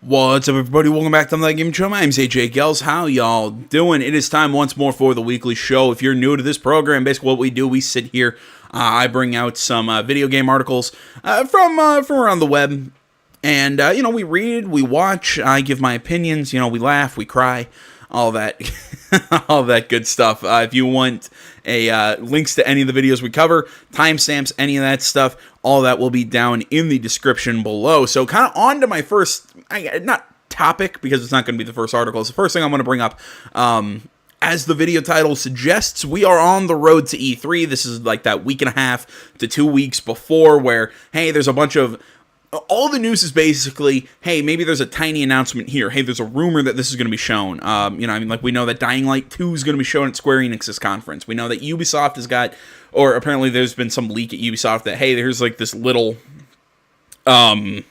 What's up, everybody? Welcome back to the Game Show. My name's AJ Gels. How y'all doing? It is time once more for the weekly show. If you're new to this program, basically what we do, we sit here. I bring out some video game articles from around the web, and we read, we watch. I give my opinions. We laugh, we cry, all that, all that good stuff. If you want links to any of the videos we cover, timestamps, any of that stuff, all that will be down in the description below. So kind of on to my first, not topic, because it's not going to be the first article. It's the first thing I'm going to bring up. As the video title suggests, we are on the road to E3. This is like that week and a half to 2 weeks before where, hey, there's a bunch of... All the news is basically, hey, maybe there's a tiny announcement here. Hey, there's a rumor that this is going to be shown. We know that Dying Light 2 is going to be shown at Square Enix's conference. We know that Ubisoft has got, or apparently there's been some leak at Ubisoft that, hey, there's like this little, roller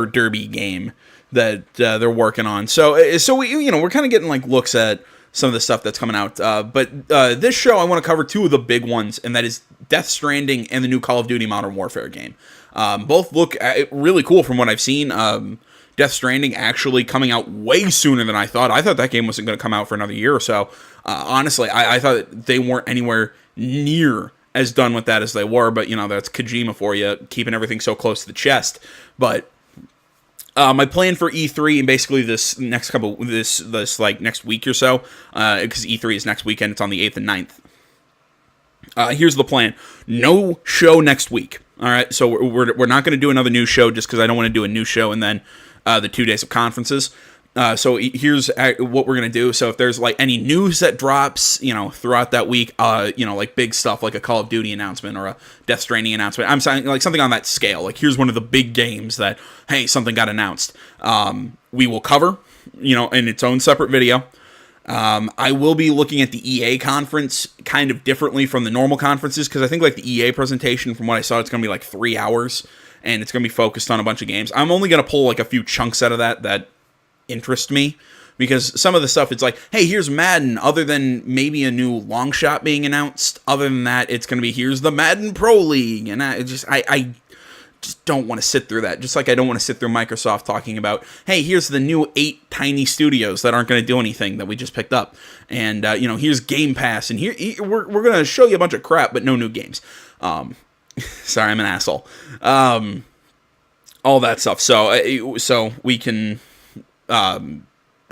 derby game that they're working on. So we're kind of getting like looks at some of the stuff that's coming out. But this show, I want to cover two of the big ones, and that is Death Stranding and the new Call of Duty Modern Warfare game. Both look really cool from what I've seen. Death Stranding actually coming out way sooner than I thought. I thought that game wasn't going to come out for another year or so. Honestly, I thought they weren't anywhere near as done with that as they were. But, that's Kojima for you, keeping everything so close to the chest. But my plan for E3 and basically this next next week or so, because E3 is next weekend. It's on the 8th and 9th. Here's the plan. No show next week. All right, so we're not going to do another news show just because I don't want to do a news show and then the 2 days of conferences. So here's what we're going to do. So if there's like any news that drops, throughout that week, like big stuff like a Call of Duty announcement or a Death Stranding announcement, I'm saying like something on that scale. Like here's one of the big games that, hey, something got announced. We will cover, in its own separate video. I will be looking at the EA conference kind of differently from the normal conferences, because I think like the EA presentation, from what I saw, it's going to be like 3 hours, and it's going to be focused on a bunch of games. I'm only going to pull like a few chunks out of that interest me, because some of the stuff, it's like, hey, here's Madden, other than maybe a new long shot being announced. Other than that, it's going to be, here's the Madden Pro League, and I just don't want to sit through that. Just like I don't want to sit through Microsoft talking about, hey, here's the new 8 tiny studios that aren't going to do anything that we just picked up. And, here's Game Pass. And here we're going to show you a bunch of crap, but no new games. Sorry, I'm an asshole. All that stuff. So we can...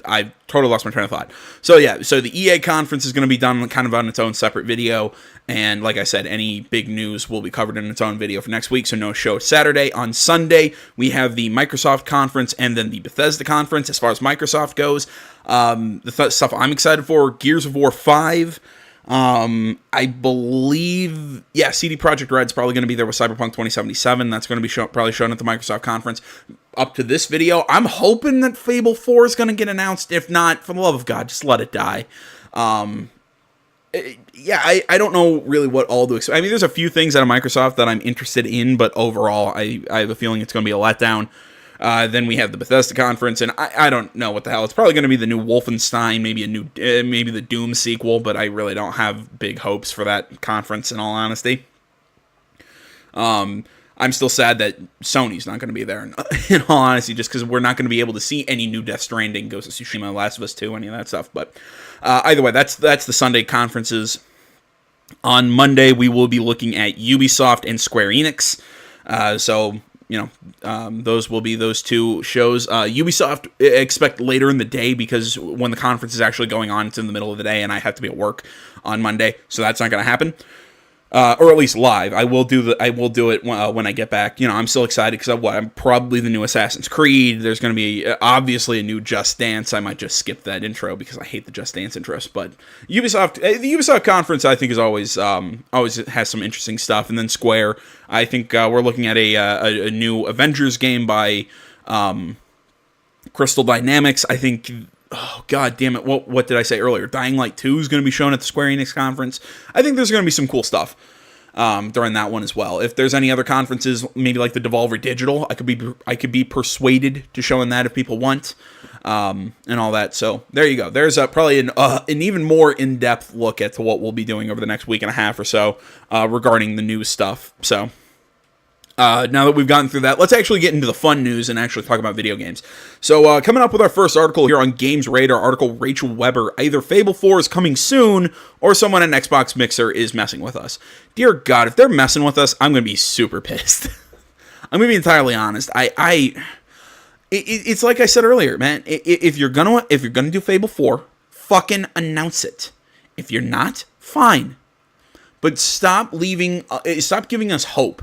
I totally lost my train of thought. So the EA conference is going to be done kind of on its own separate video, and like I said, any big news will be covered in its own video for next week, so no show Saturday. On Sunday, we have the Microsoft conference and then the Bethesda conference. As far as Microsoft goes, the stuff I'm excited for, Gears of War 5, I believe, CD Projekt Red's probably going to be there with Cyberpunk 2077. That's going to be probably shown at the Microsoft conference. Up to this video, I'm hoping that Fable 4 is going to get announced. If not, for the love of God, just let it die. I don't know really what all to expect. I mean, there's a few things out of Microsoft that I'm interested in, but overall, I have a feeling it's going to be a letdown. Then we have the Bethesda conference, and I don't know what the hell. It's probably going to be the new Wolfenstein, maybe the Doom sequel, but I really don't have big hopes for that conference, in all honesty. I'm still sad that Sony's not going to be there, in all honesty, just because we're not going to be able to see any new Death Stranding, Ghost of Tsushima, Last of Us 2, any of that stuff. But either way, that's the Sunday conferences. On Monday, we will be looking at Ubisoft and Square Enix. Those will be those two shows. Ubisoft, expect later in the day, because when the conference is actually going on, it's in the middle of the day, and I have to be at work on Monday, so that's not going to happen. Or at least live. I will do it when I get back. I'm still excited because I'm probably the new Assassin's Creed. There's going to be obviously a new Just Dance. I might just skip that intro because I hate the Just Dance intros. But the Ubisoft conference, I think, is always has some interesting stuff. And then Square, I think we're looking at a new Avengers game by Crystal Dynamics. I think. Oh, God damn it. What did I say earlier? Dying Light 2 is going to be shown at the Square Enix conference. I think there's going to be some cool stuff during that one as well. If there's any other conferences, maybe like the Devolver Digital, I could be persuaded to show in that if people want, and all that. So there you go. There's probably an even more in-depth look at what we'll be doing over the next week and a half or so regarding the news stuff. So Now that we've gotten through that, let's actually get into the fun news and actually talk about video games. So, coming up with our first article here on Games Radar, article Rachel Weber, either Fable 4 is coming soon, or someone at Xbox Mixer is messing with us. Dear God, if they're messing with us, I'm going to be super pissed. I'm going to be entirely honest. It's like I said earlier, man. If you're gonna do Fable 4, fucking announce it. If you're not, fine. But stop giving us hope.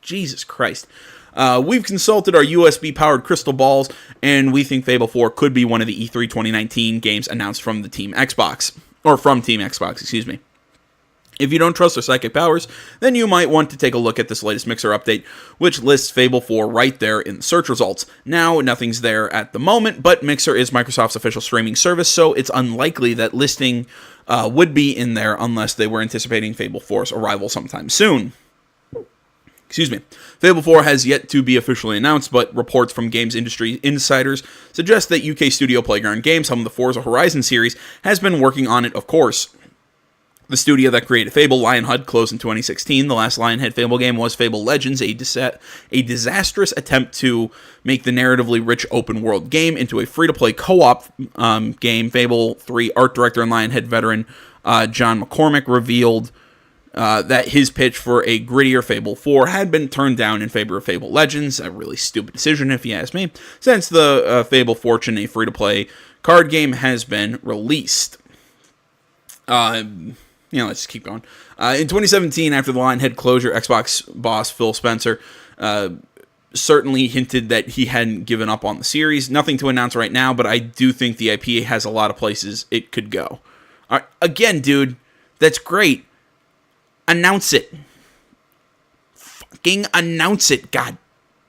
Jesus Christ. We've consulted our USB-powered crystal balls, and we think Fable 4 could be one of the E3 2019 games announced from the Team Xbox. Or from Team Xbox, excuse me. If you don't trust their psychic powers, then you might want to take a look at this latest Mixer update, which lists Fable 4 right there in the search results. Now, nothing's there at the moment, but Mixer is Microsoft's official streaming service, so it's unlikely that listing would be in there unless they were anticipating Fable 4's arrival sometime soon. Excuse me. Fable 4 has yet to be officially announced, but reports from games industry insiders suggest that UK studio Playground Games, home of the Forza Horizon series, has been working on it, of course. The studio that created Fable, Lionhead, closed in 2016. The last Lionhead Fable game was Fable Legends, a disastrous attempt to make the narratively rich open-world game into a free-to-play co-op game. Fable 3 art director and Lionhead veteran John McCormick revealed that his pitch for a grittier Fable 4 had been turned down in favor of Fable Legends, a really stupid decision if you ask me, since the Fable Fortune, a free-to-play card game, has been released. Let's just keep going. In 2017, after the Lionhead closure, Xbox boss Phil Spencer certainly hinted that he hadn't given up on the series. Nothing to announce right now, but I do think the IP has a lot of places it could go. Again, dude, that's great. Announce it. Fucking announce it. God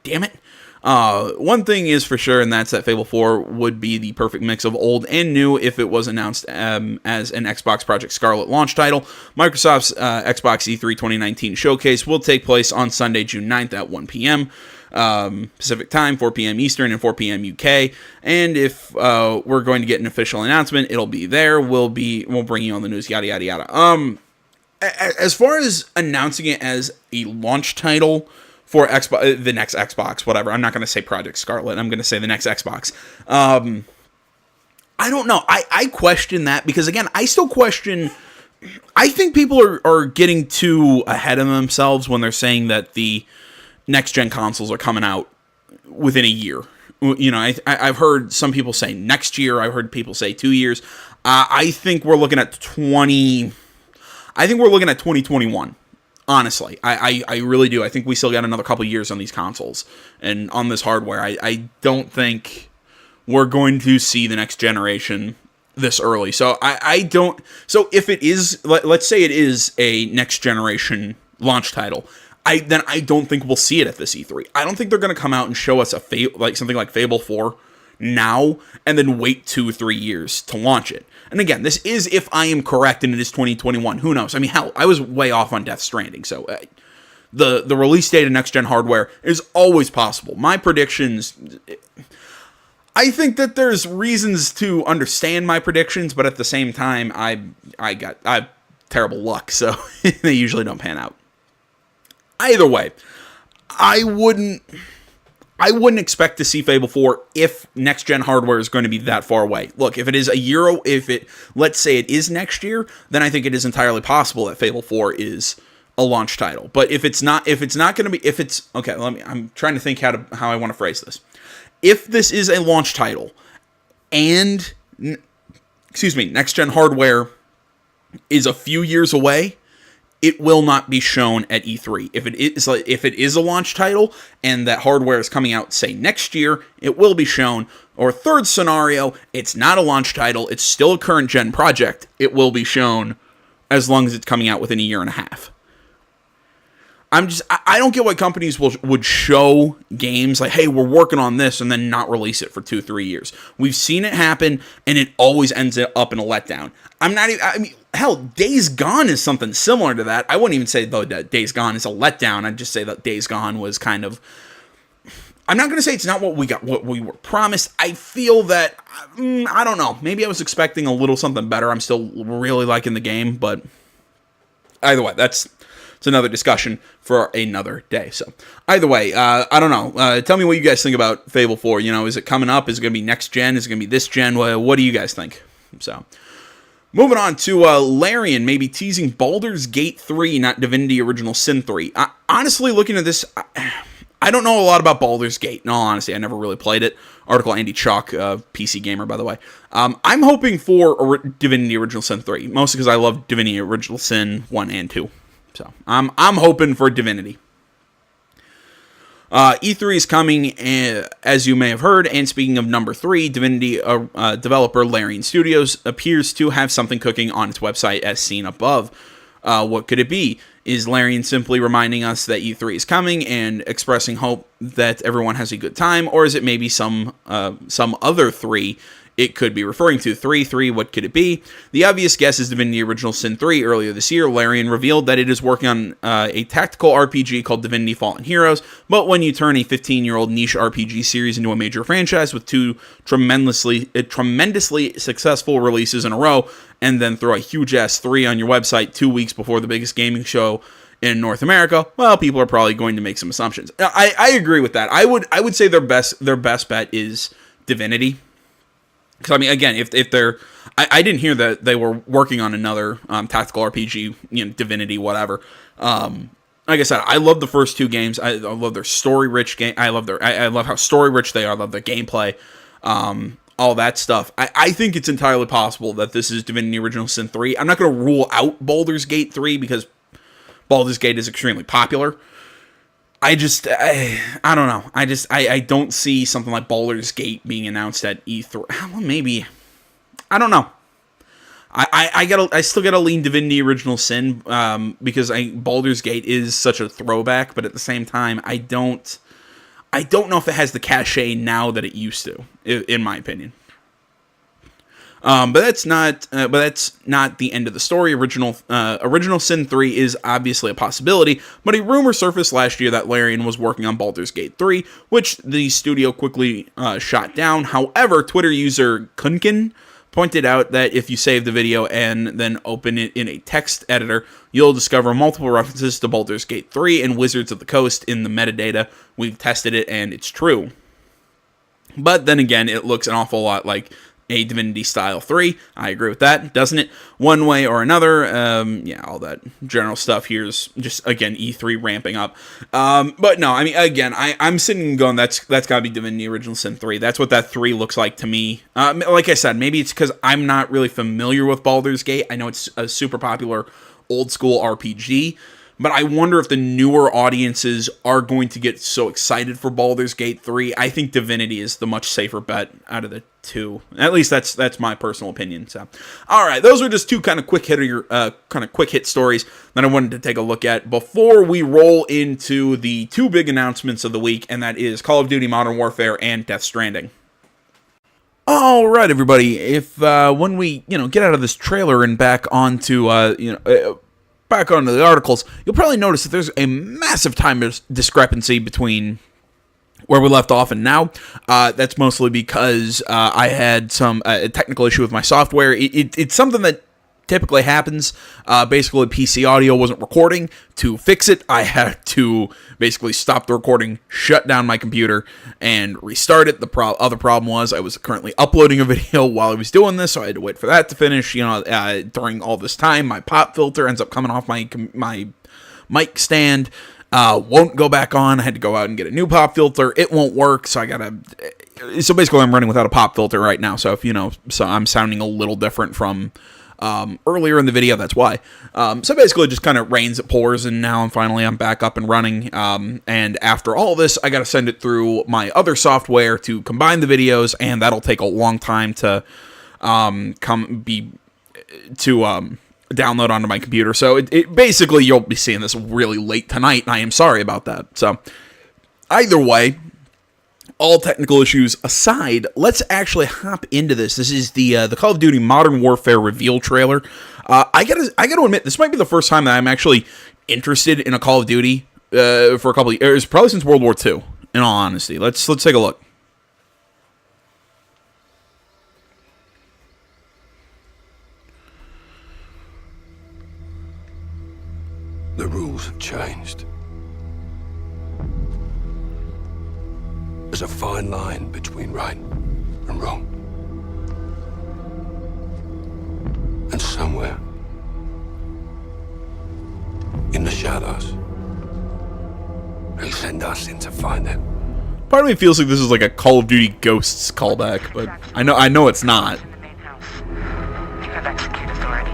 damn it. One thing is for sure, and that's that Fable 4 would be the perfect mix of old and new if it was announced as an Xbox Project Scarlet launch title. Microsoft's Xbox E3 2019 showcase will take place on Sunday, June 9th at 1 p.m. Pacific Time, 4 p.m. Eastern, and 4 p.m. UK. And if we're going to get an official announcement, it'll be there. We'll bring you on the news, yada, yada, yada. As far as announcing it as a launch title for Xbox, the next Xbox, whatever. I'm not going to say Project Scarlet. I'm going to say the next Xbox. I don't know. I question that because, again, I still question. I think people are getting too ahead of themselves when they're saying that the next-gen consoles are coming out within a year. You know, I've heard some people say next year. I've heard people say 2 years. I think we're looking at 2021. Honestly, I really do. I think we still got another couple years on these consoles and on this hardware. I don't think we're going to see the next generation this early. So I don't. So if it is, let's say it is a next generation launch title, then I don't think we'll see it at this E3. I don't think they're going to come out and show us something like Fable 4 now and then wait 2-3 years to launch it. And again, this is if I am correct and it is 2021. Who knows? I mean, hell, I was way off on Death Stranding. So the release date of next-gen hardware is always possible. My predictions, I think that there's reasons to understand my predictions, but at the same time, I have terrible luck, so they usually don't pan out. Either way, I wouldn't expect to see Fable 4 if next-gen hardware is going to be that far away. Look, if it is let's say it is next year, then I think it is entirely possible that Fable 4 is a launch title. But if it's not going to be, I'm trying to think how I want to phrase this. If this is a launch title and, next-gen hardware is a few years away, it will not be shown at E3. If it is a launch title and that hardware is coming out, say, next year, it will be shown. Or third scenario, it's not a launch title, it's still a current gen project. It will be shown as long as it's coming out within a year and a half. I don't get why companies would show games like, hey, we're working on this, and then not release it for 2-3 years. We've seen it happen, and it always ends up in a letdown. Hell, Days Gone is something similar to that. I wouldn't even say, though, that Days Gone is a letdown. I'd just say that Days Gone was kind of... I'm not going to say it's not what we were promised. I feel that, I don't know. Maybe I was expecting a little something better. I'm still really liking the game, but either way, that's it's another discussion for another day. So either way, I don't know. Tell me what you guys think about Fable 4. You know, is it coming up? Is it going to be next gen? Is it going to be this gen? What do you guys think? So moving on to Larian, maybe teasing Baldur's Gate 3, not Divinity Original Sin 3. Honestly, looking at this, I don't know a lot about Baldur's Gate. In all honesty, I never really played it. Article Andy Chalk, PC gamer, by the way. I'm hoping for Divinity Original Sin 3, mostly because I love Divinity Original Sin 1 and 2. So I'm hoping for Divinity. E3 is coming, as you may have heard, and speaking of number 3, Divinity developer Larian Studios appears to have something cooking on its website as seen above. What could it be? Is Larian simply reminding us that E3 is coming and expressing hope that everyone has a good time, or is it maybe some other 3 it could be referring to? 3, what could it be? The obvious guess is Divinity Original Sin 3. Earlier this year, Larian revealed that it is working on a tactical RPG called Divinity Fallen Heroes, but when you turn a 15-year-old niche RPG series into a major franchise with 2 tremendously successful releases in a row, and then throw a huge-ass 3 on your website 2 weeks before the biggest gaming show in North America, well, people are probably going to make some assumptions. I agree with that. I would say their best bet is Divinity. Because, I mean, again, if they're... I didn't hear that they were working on another tactical RPG, Divinity, whatever. Like I said, I love the first 2 games. I love their story-rich game. I love how story-rich they are. I love their gameplay. All that stuff. I think it's entirely possible that this is Divinity Original Sin 3. I'm not going to rule out Baldur's Gate 3 because Baldur's Gate is extremely popular. I don't know. I don't see something like Baldur's Gate being announced at E3. Well, maybe. I don't know. I still gotta lean Divinity Original Sin because Baldur's Gate is such a throwback, but at the same time, I don't know if it has the cachet now that it used to, in my opinion. But that's not the end of the story. Original Sin 3 is obviously a possibility, but a rumor surfaced last year that Larian was working on Baldur's Gate 3, which the studio quickly shot down. However, Twitter user Kunkin pointed out that if you save the video and then open it in a text editor, you'll discover multiple references to Baldur's Gate 3 and Wizards of the Coast in the metadata. We've tested it, and it's true. But then again, it looks an awful lot like a Divinity Style 3. I agree with that, doesn't it? One way or another, yeah, all that general stuff here's just, again, E3 ramping up. But no, I mean, again, I'm sitting and going, that's gotta be Divinity Original Sin 3. That's what that 3 looks like to me. Like I said, maybe it's because I'm not really familiar with Baldur's Gate. I know it's a super popular old school RPG, but I wonder if the newer audiences are going to get so excited for Baldur's Gate 3. I think Divinity is the much safer bet out of the 2. At least that's my personal opinion. So, all right, those are just 2 kind of quick hit stories that I wanted to take a look at before we roll into the 2 big announcements of the week, and that is Call of Duty Modern Warfare and Death Stranding. All right, everybody. If when we get out of this trailer and back onto back onto the articles, you'll probably notice that there's a massive time discrepancy between where we left off and now. That's mostly because I had some technical issue with my software. It's something that typically happens. Basically, PC audio wasn't recording. To fix it, I had to basically stop the recording, shut down my computer, and restart it. The other problem was I was currently uploading a video while I was doing this, so I had to wait for that to finish. During all this time, my pop filter ends up coming off my mic stand. Won't go back on. I had to go out and get a new pop filter. It won't work, so so basically I'm running without a pop filter right now. So so I'm sounding a little different from earlier in the video, that's why. So basically it just kind of rains, it pours, and now I'm back up and running. And after all this, I got to send it through my other software to combine the videos, and that'll take a long time to download onto my computer. So it basically, you'll be seeing this really late tonight, and I am sorry about that. So either way, all technical issues aside, let's actually hop into this. This is the Call of Duty Modern Warfare reveal trailer. I gotta admit, this might be the first time that I'm actually interested in a Call of Duty for a couple of years, probably since World War II. In all honesty, let's take a look. The rules rules have changed. There's a fine line between right and wrong. And somewhere in the shadows, they send us in to find it. Part of me feels like this is like a Call of Duty Ghosts callback, but I know it's not. You have execute authority.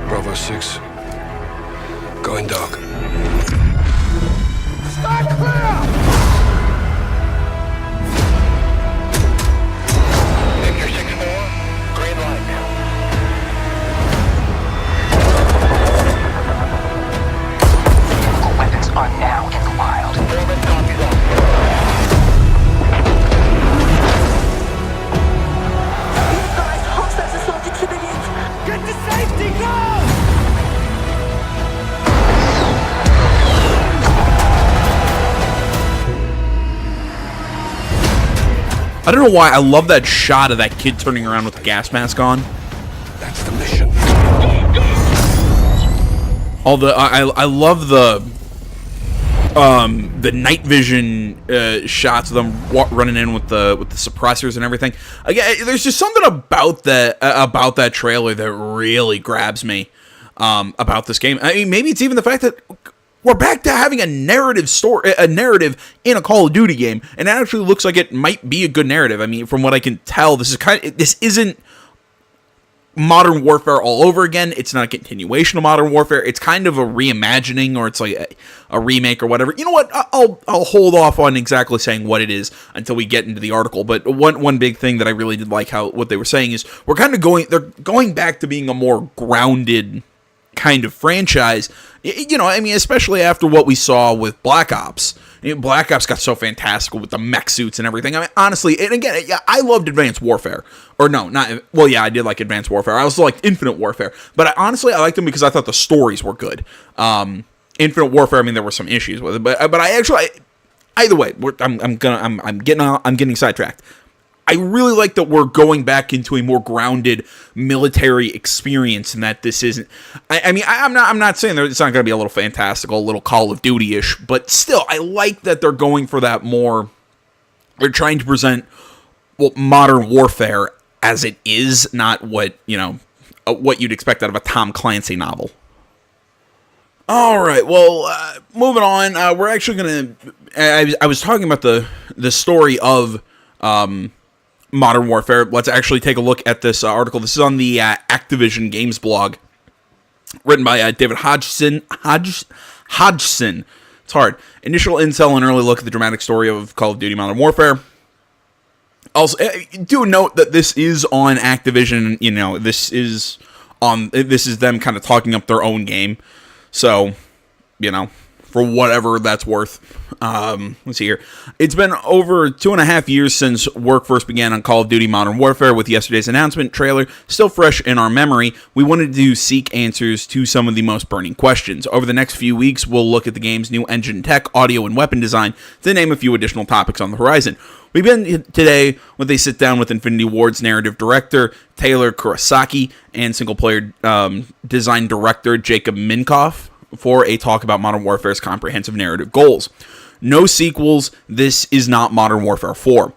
Bravo 6, going dark. Start clear! Victor 6-4, green light now. Chemical weapons are now in the wild. Foreman copies all. You guys, hostiles assaulted civilians! Get to safety, go! I don't know why I love that shot of that kid turning around with the gas mask on. That's the mission. All the I love the night vision shots of them running in with the suppressors and everything. Again, there's just something about that trailer that really grabs me about this game. I mean, maybe it's even the fact that we're back to having a narrative in a Call of Duty game, and it actually looks like it might be a good narrative. I mean, from what I can tell, this isn't Modern Warfare all over again. It's not a continuation of Modern Warfare. It's kind of a reimagining, or it's like a remake or whatever. You know what? I'll hold off on exactly saying what it is until we get into the article. But one big thing that I really did like what they were saying is they're going back to being a more grounded kind of franchise. You know, I mean, especially after what we saw with Black Ops. Black Ops got so fantastical with the mech suits and everything. I mean, honestly, and again, yeah, I loved Advanced Warfare. Or no, not, well, yeah, I did like Advanced Warfare. I also liked Infinite Warfare. But honestly, I liked them because I thought the stories were good. Infinite Warfare, I mean, there were some issues with it. But I actually, either way, I'm getting sidetracked. I really like that we're going back into a more grounded military experience, and that this isn't. I mean, I'm not saying that it's not going to be a little fantastical, a little Call of Duty-ish, but still, I like that they're going for that more. They're trying to present Modern Warfare as it is, not what you'd expect out of a Tom Clancy novel. All right, well, moving on. We're actually going to. I was talking about the story of. Modern Warfare. Let's actually take a look at this article. This is on the Activision Games blog, written by David Hodgson. It's hard. Initial intel and early look at the dramatic story of Call of Duty Modern Warfare. Also, do note that this is on Activision. You know, this is them kind of talking up their own game. So, you know, for whatever that's worth. Let's see here. It's been over 2.5 years since work first began on Call of Duty Modern Warfare. With yesterday's announcement trailer still fresh in our memory, we wanted to seek answers to some of the most burning questions. Over the next few weeks, we'll look at the game's new engine tech, audio, and weapon design, to name a few additional topics on the horizon. We begin today with a sit-down with Infinity Ward's narrative director, Taylor Kurosaki, and single-player design director, Jacob Minkoff, for a talk about Modern Warfare's comprehensive narrative goals. No sequels, this is not Modern Warfare 4.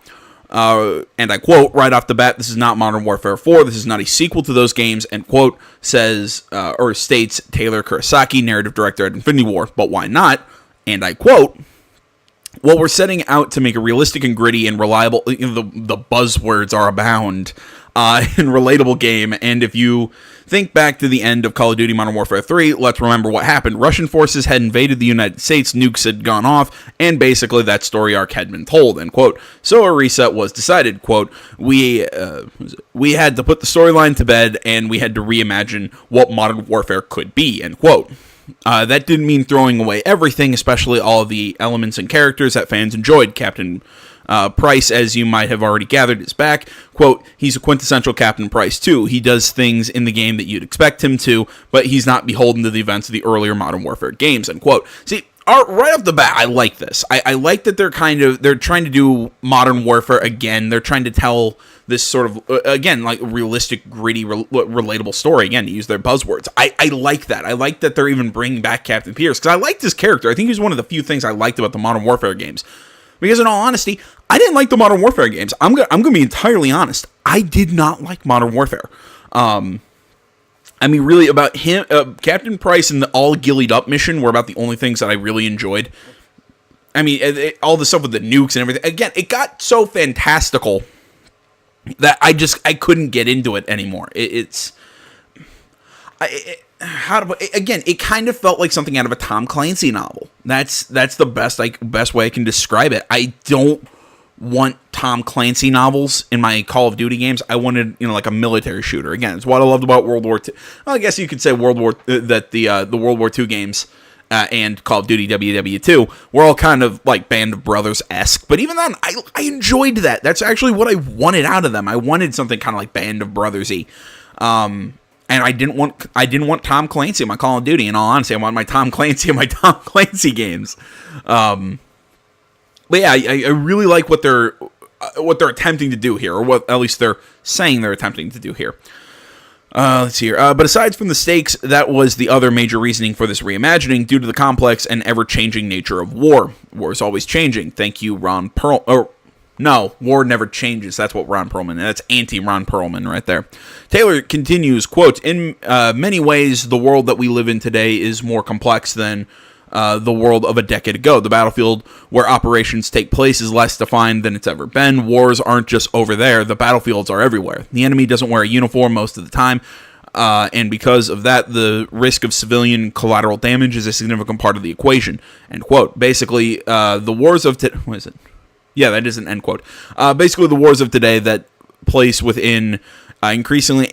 And I quote, right off the bat, this is not Modern Warfare 4, this is not a sequel to those games, end quote, states Taylor Kurosaki, narrative director at Infinity Ward. But why not? And I quote, well, we're setting out to make a realistic and gritty and reliable, the buzzwords are abound, and relatable game, and if you think back to the end of Call of Duty Modern Warfare 3, let's remember what happened. Russian forces had invaded the United States, nukes had gone off, and basically that story arc had been told, end quote. So a reset was decided, quote, we had to put the storyline to bed, and we had to reimagine what Modern Warfare could be, end quote. That didn't mean throwing away everything, especially all of the elements and characters that fans enjoyed. Captain Price, as you might have already gathered, is back. Quote, he's a quintessential Captain Price, too. He does things in the game that you'd expect him to, but he's not beholden to the events of the earlier Modern Warfare games, end quote. See, right off the bat, I like this. I like that they're trying to do Modern Warfare again. They're trying to tell this sort of, again, like realistic, gritty, relatable story. Again, to use their buzzwords. I like that. I like that they're even bringing back Captain Pierce, because I liked his character. I think he's one of the few things I liked about the Modern Warfare games. Because in all honesty, I didn't like the Modern Warfare games. I'm gonna be entirely honest. I did not like Modern Warfare. I mean, really, about him, Captain Price and the all gillied up mission were about the only things that I really enjoyed. I mean, all the stuff with the nukes and everything. Again, it got so fantastical that I couldn't get into it anymore. It kind of felt like something out of a Tom Clancy novel. That's the best way I can describe it. I don't want Tom Clancy novels in my Call of Duty games. I wanted, like a military shooter. Again, it's what I loved about World War II. Well, I guess you could say the World War II games and Call of Duty WW2 were all kind of like Band of Brothers-esque. But even then, I enjoyed that. That's actually what I wanted out of them. I wanted something kind of like Band of Brothers-y. And I didn't want Tom Clancy in my Call of Duty. In all honesty, I want my Tom Clancy in my Tom Clancy games. But yeah, I really like what they're attempting to do here, or what at least they're saying they're attempting to do here. Let's see here. But aside from the stakes, that was the other major reasoning for this reimagining, due to the complex and ever-changing nature of war. War is always changing. Thank you, Ron Perlman. No, war never changes. That's what Ron Perlman. That's anti-Ron Perlman right there. Taylor continues, quote, in many ways, the world that we live in today is more complex than the world of a decade ago. The battlefield where operations take place is less defined than it's ever been. Wars aren't just over there. The battlefields are everywhere. The enemy doesn't wear a uniform most of the time, and because of that, the risk of civilian collateral damage is a significant part of the equation. End quote. Basically, the wars of today... What is it? Yeah, that is an end quote. Basically, the wars of today that place within increasing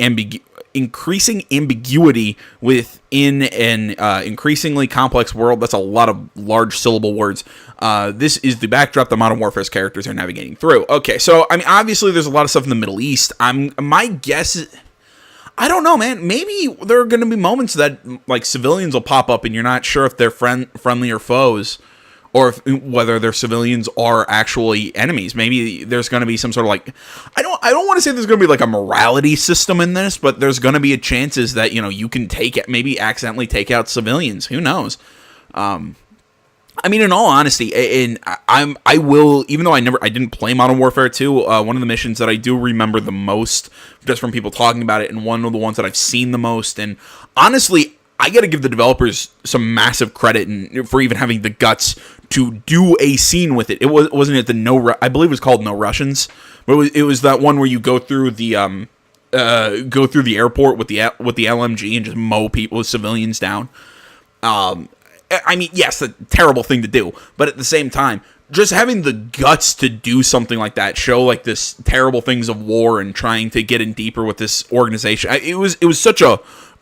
ambiguity within an increasingly complex world. That's a lot of large syllable words. This is the backdrop that Modern Warfare's characters are navigating through. Okay, so, I mean, obviously there's a lot of stuff in the Middle East. My guess is... I don't know, man. Maybe there are going to be moments that, like, civilians will pop up and you're not sure if they're friendly or foes, or whether their civilians are actually enemies. Maybe there's going to be some sort of like, I don't want to say there's going to be like a morality system in this, but there's going to be chances that, you can maybe accidentally take out civilians. Who knows? I mean, in all honesty, and I will, even though I didn't play Modern Warfare 2, one of the missions that I do remember the most, just from people talking about it, and one of the ones that I've seen the most, and honestly, I got to give the developers some massive credit for even having the guts to do a scene with it. It wasn't it I believe it was called No Russians, but it was that one where you go through the airport with the LMG and just mow people, civilians down. I mean, yes, a terrible thing to do, but at the same time, just having the guts to do something like that, show like this terrible things of war and trying to get in deeper with this organization. It was such a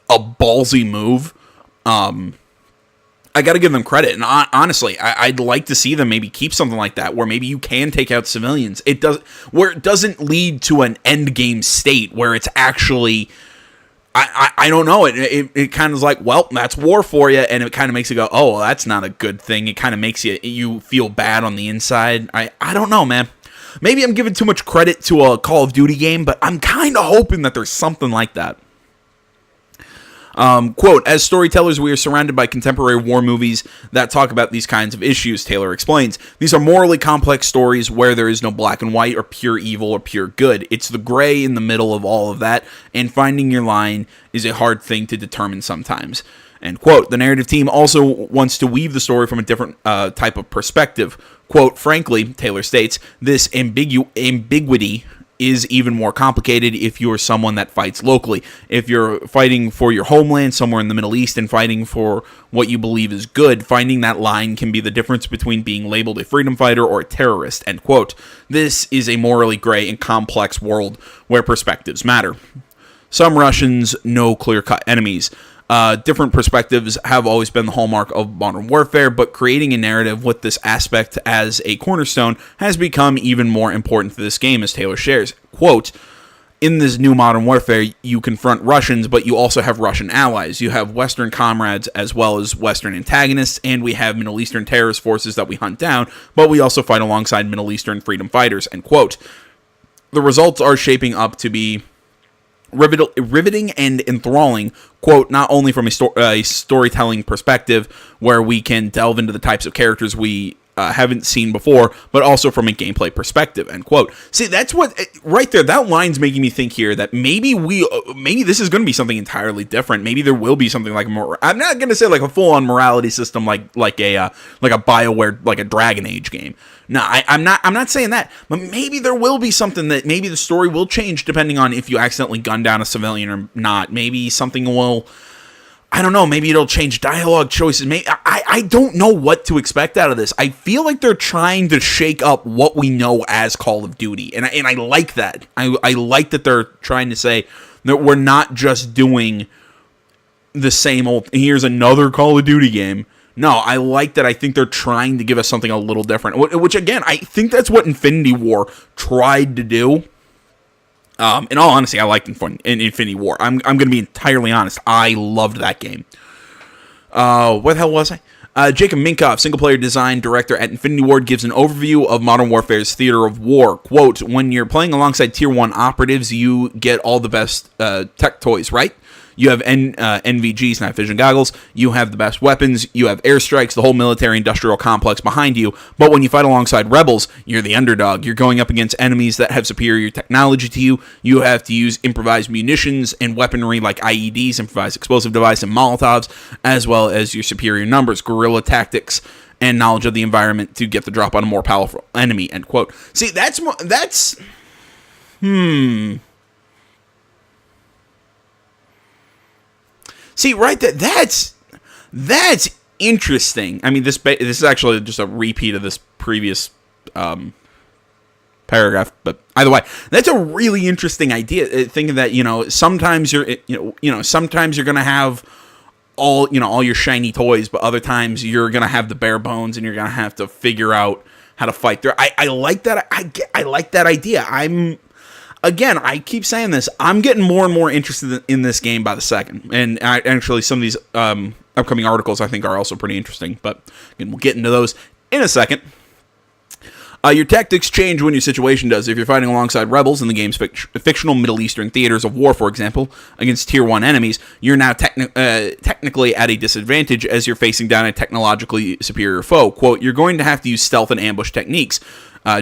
ballsy move. I got to give them credit, and honestly, I'd like to see them maybe keep something like that, where maybe you can take out civilians. It doesn't lead to an end game state where it's actually, I don't know. It kind of is like, well, that's war for you, and it kind of makes you go, oh, well, that's not a good thing. It kind of makes you feel bad on the inside. I don't know, man. Maybe I'm giving too much credit to a Call of Duty game, but I'm kind of hoping that there's something like that. Quote, as storytellers, we are surrounded by contemporary war movies that talk about these kinds of issues, Taylor explains. These are morally complex stories where there is no black and white or pure evil or pure good. It's the gray in the middle of all of that, and finding your line is a hard thing to determine sometimes. End quote. The narrative team also wants to weave the story from a different type of perspective. Quote, frankly, Taylor states, this ambiguity is even more complicated if you're someone that fights locally. If you're fighting for your homeland somewhere in the Middle East and fighting for what you believe is good, finding that line can be the difference between being labeled a freedom fighter or a terrorist, end quote. This is a morally gray and complex world where perspectives matter. Some Russians, no clear-cut enemies. Different perspectives have always been the hallmark of Modern Warfare, but creating a narrative with this aspect as a cornerstone has become even more important to this game, as Taylor shares. Quote, in this new Modern Warfare, you confront Russians, but you also have Russian allies. You have Western comrades as well as Western antagonists, and we have Middle Eastern terrorist forces that we hunt down, but we also fight alongside Middle Eastern freedom fighters, end quote. The results are shaping up to be riveting and enthralling, quote, not only from a storytelling perspective, where we can delve into the types of characters we haven't seen before, but also from a gameplay perspective, end quote. See, that's what, right there, that line's making me think here that maybe this is going to be something entirely different. Maybe there will be something like I'm not going to say like a full-on morality system like a BioWare, like a Dragon Age game. No, I'm not saying that, but maybe there will be something that maybe the story will change depending on if you accidentally gun down a civilian or not. Maybe something will, I don't know, maybe it'll change dialogue choices. Maybe I don't know what to expect out of this. I feel like they're trying to shake up what we know as Call of Duty, and I like that. I like that they're trying to say that we're not just doing the same old, here's another Call of Duty game. No, I like that. I think they're trying to give us something a little different, which again, I think that's what Infinity War tried to do. In all honesty, I liked Infinity War. I'm going to be entirely honest. I loved that game. Where the hell was I? Jacob Minkoff, single-player design director at Infinity Ward, gives an overview of Modern Warfare's theater of war. Quote, when you're playing alongside Tier 1 operatives, you get all the best tech toys, right? You have NVGs, night vision goggles. You have the best weapons. You have airstrikes, the whole military-industrial complex behind you. But when you fight alongside rebels, you're the underdog. You're going up against enemies that have superior technology to you. You have to use improvised munitions and weaponry like IEDs, improvised explosive device, and Molotovs, as well as your superior numbers, guerrilla tactics, and knowledge of the environment to get the drop on a more powerful enemy, end quote. See, See, right there, that's interesting. I mean, this is actually just a repeat of this previous paragraph, but either way, that's a really interesting idea. Thinking that sometimes sometimes you're gonna have all your shiny toys, but other times you're gonna have the bare bones, and you're gonna have to figure out how to fight there. I like that. I like that idea. Again, I keep saying this, I'm getting more and more interested in this game by the second. And actually, some of these upcoming articles I think are also pretty interesting. But again, we'll get into those in a second. Your tactics change when your situation does. If you're fighting alongside rebels in the game's fictional Middle Eastern theaters of war, for example, against Tier 1 enemies, you're now technically at a disadvantage as you're facing down a technologically superior foe. Quote, you're going to have to use stealth and ambush techniques.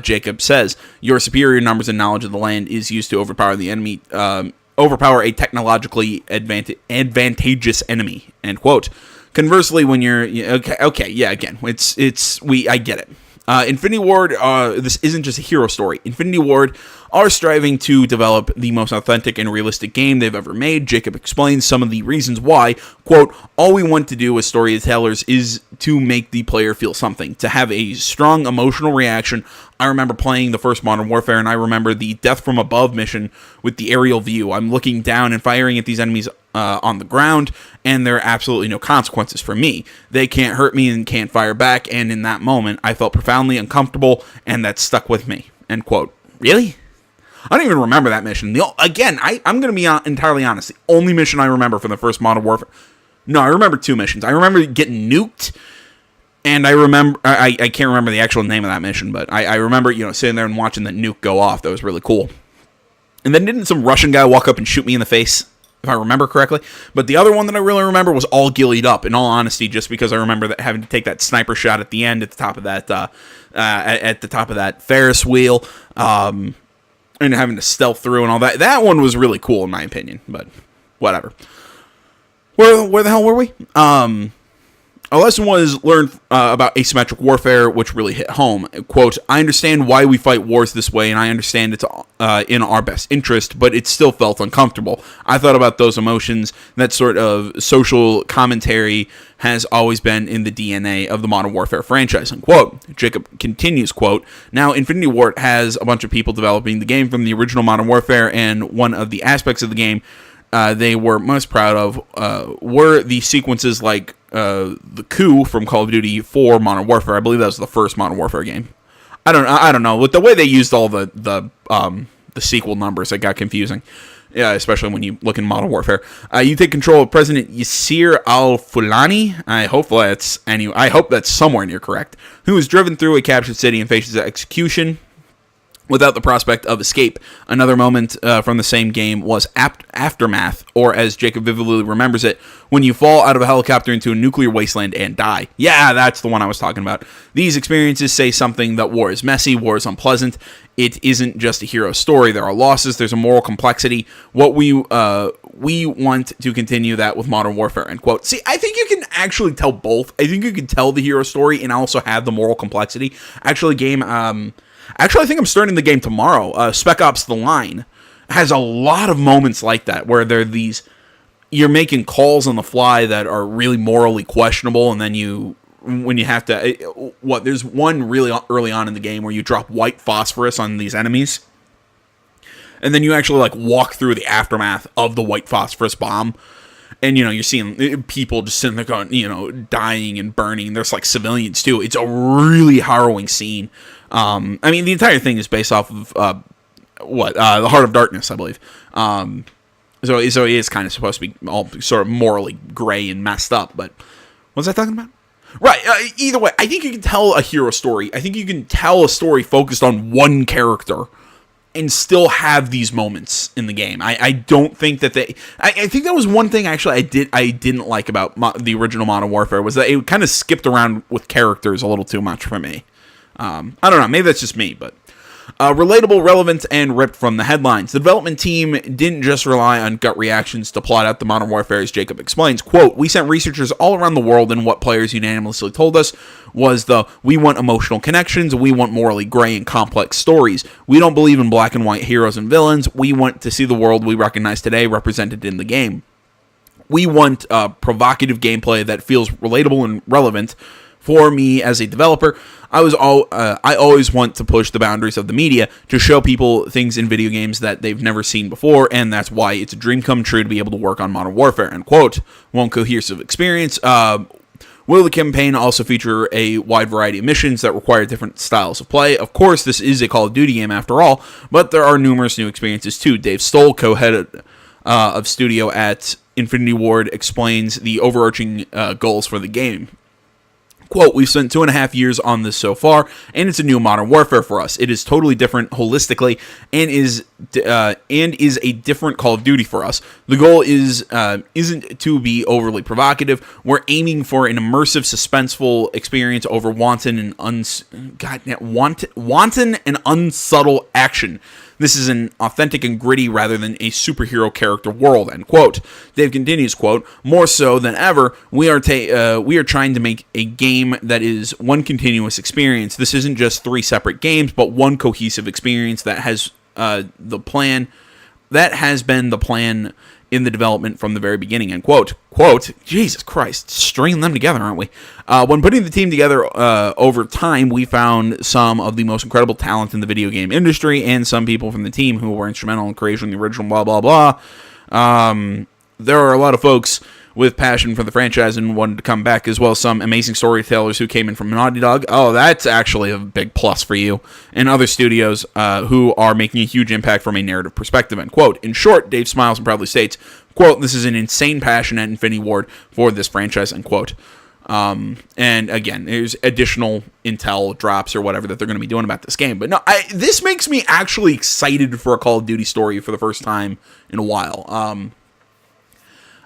Jacob says, your superior numbers and knowledge of the land is used to overpower the enemy, overpower a technologically advantageous enemy, end quote. Conversely, when you're, again, I get it. Infinity Ward, this isn't just a hero story. Infinity Ward are striving to develop the most authentic and realistic game they've ever made. Jacob explains some of the reasons why. Quote, all we want to do as storytellers is to make the player feel something, to have a strong emotional reaction. I remember playing the first Modern Warfare, and I remember the Death from Above mission with the aerial view. I'm looking down and firing at these enemies on the ground, and there are absolutely no consequences for me. They can't hurt me and can't fire back, and in that moment, I felt profoundly uncomfortable, and that stuck with me, end quote. Really? I don't even remember that mission. Again, I'm going to be entirely honest. The only mission I remember from the first Modern Warfare... No, I remember two missions. I remember getting nuked, and I remember... I can't remember the actual name of that mission, but I remember, sitting there and watching the nuke go off. That was really cool. And then didn't some Russian guy walk up and shoot me in the face, if I remember correctly? But the other one that I really remember was all gillied up, in all honesty, just because I remember that having to take that sniper shot at the end at the top of that Ferris wheel, and having to stealth through and all that. That one was really cool, in my opinion, but whatever. Where the hell were we? A lesson was learned about asymmetric warfare, which really hit home. Quote, I understand why we fight wars this way, and I understand it's in our best interest, but it still felt uncomfortable. I thought about those emotions. That sort of social commentary has always been in the DNA of the Modern Warfare franchise, unquote. Jacob continues, quote, now Infinity Ward has a bunch of people developing the game from the original Modern Warfare, and one of the aspects of the game they were most proud of were the sequences like the coup from Call of Duty 4 Modern Warfare. I believe that was the first Modern Warfare game. I don't know. With the way they used all the the sequel numbers that got confusing. Yeah, especially when you look in Modern Warfare. You take control of President Yasir al-Fulani. I hope that's somewhere near correct. Who is driven through a captured city and faces execution without the prospect of escape. Another moment from the same game was Aftermath, or as Jacob vividly remembers it, when you fall out of a helicopter into a nuclear wasteland and die. Yeah, that's the one I was talking about. These experiences say something that war is messy, war is unpleasant. It isn't just a hero story. There are losses. There's a moral complexity. What we want to continue that with Modern Warfare, end quote. See, I think you can actually tell both. I think you can tell the hero story and also have the moral complexity. Actually, I think I'm starting the game tomorrow. Spec Ops: The Line has a lot of moments like that where you're making calls on the fly that are really morally questionable, and then when you have to, there's one really early on in the game where you drop white phosphorus on these enemies, and then you actually like walk through the aftermath of the white phosphorus bomb. And, you're seeing people just sitting there going, dying and burning. There's, like, civilians, too. It's a really harrowing scene. The entire thing is based off of, The Heart of Darkness, I believe. So it is kind of supposed to be all sort of morally gray and messed up. But what was I talking about? Right. Either way, I think you can tell a hero story. I think you can tell a story focused on one character and still have these moments in the game. I don't think that I think that was one thing actually I didn't like about the original Modern Warfare, was that it kind of skipped around with characters a little too much for me. I don't know, maybe that's just me, but relatable, relevant, and ripped from the headlines. The development team didn't just rely on gut reactions to plot out the Modern Warfare, as Jacob explains. Quote, we sent researchers all around the world, and what players unanimously told us was we want emotional connections, we want morally gray and complex stories. We don't believe in black and white heroes and villains. We want to see the world we recognize today represented in the game. We want provocative gameplay that feels relatable and relevant. For me as a developer, I always want to push the boundaries of the media to show people things in video games that they've never seen before, and that's why it's a dream come true to be able to work on Modern Warfare, end quote. One cohesive experience. Will the campaign also feature a wide variety of missions that require different styles of play? Of course, this is a Call of Duty game after all, but there are numerous new experiences too. Dave Stoll, co-head of studio at Infinity Ward, explains the overarching goals for the game. Quote, we've spent 2.5 years on this so far, and it's a new Modern Warfare for us. It is totally different holistically, and is a different Call of Duty for us. The goal isn't to be overly provocative. We're aiming for an immersive, suspenseful experience over wanton and unsubtle action. This is an authentic and gritty rather than a superhero character world, end quote. Dave continues, quote, more so than ever, we are trying to make a game that is one continuous experience. This isn't just 3 separate games, but one cohesive experience that has been the plan in the development from the very beginning, end quote. Quote, Jesus Christ, stringing them together, aren't we? When putting the team together over time, we found some of the most incredible talent in the video game industry, and some people from the team who were instrumental in creating the original blah, blah, blah. There are a lot of folks with passion for the franchise and wanted to come back, as well as some amazing storytellers who came in from Naughty Dog. Oh, that's actually a big plus for you. And other studios who are making a huge impact from a narrative perspective, end quote. In short, Dave smiles and proudly states, quote, this is an insane passion at Infinity Ward for this franchise, end quote. And again, there's additional intel drops or whatever that they're going to be doing about this game. But no, this makes me actually excited for a Call of Duty story for the first time in a while.